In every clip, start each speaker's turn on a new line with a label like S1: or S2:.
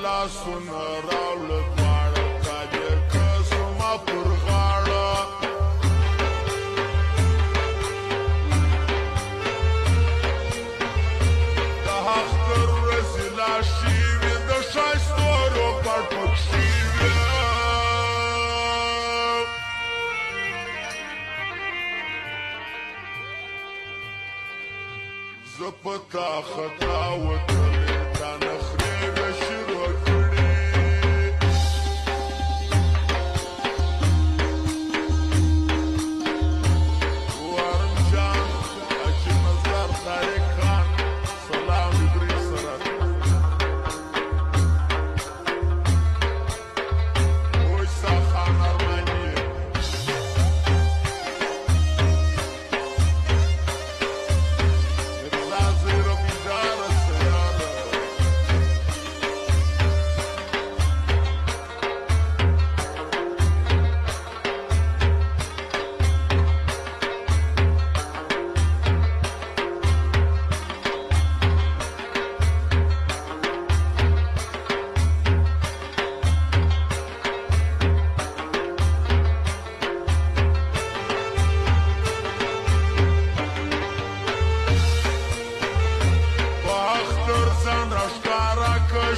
S1: لاسونه راوړه دواړه تاجر که زما پر غاړه د اختر ورځې لا شوي د ښایستورو پټ پکښې وي زه په تا خطا وکړې تا نخرې مې شروع کړې وارم جان حاجي نظر طارق خان سلام ادریس سره ویسا خان ارماني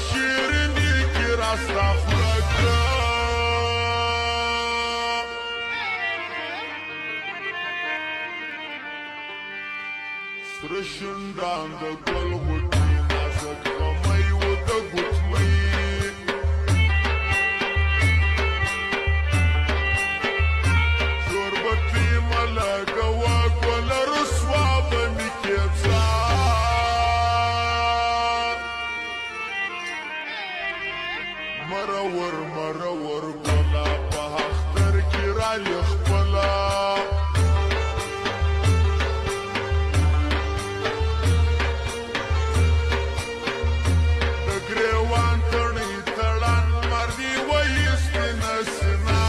S1: شیرینی کی راستا خوراکا سره شندان د ګل غوټۍ نازک غمی و د ګوتمۍ شوربتې مه لګوه ګله رسوا به مې کېڅه مرور مرور ګلا په اختر کې رالي خپله د ګریوان تڼۍ تړن مردي وایستې نسنا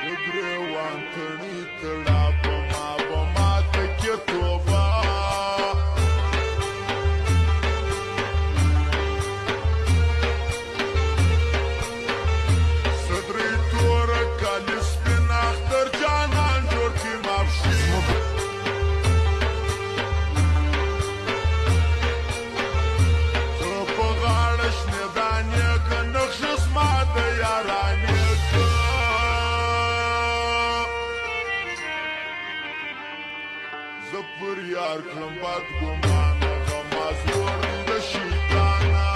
S1: د ګریوان تڼۍ تړه په ما تکې توبه زپر یار کلم بد گمانه غماز ورم د شیطانه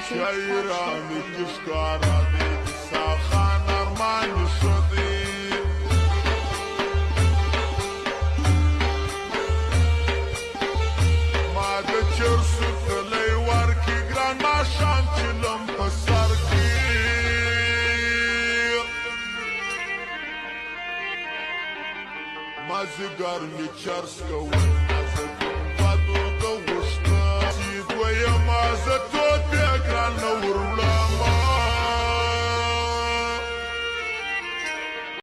S1: شاعرانی که ښکاره دی عیسی خان ارماني ښه دی ما د چرسو تلی ورکړي ګران ماښام چلم په سر کې مازدیګر مې چرس کوي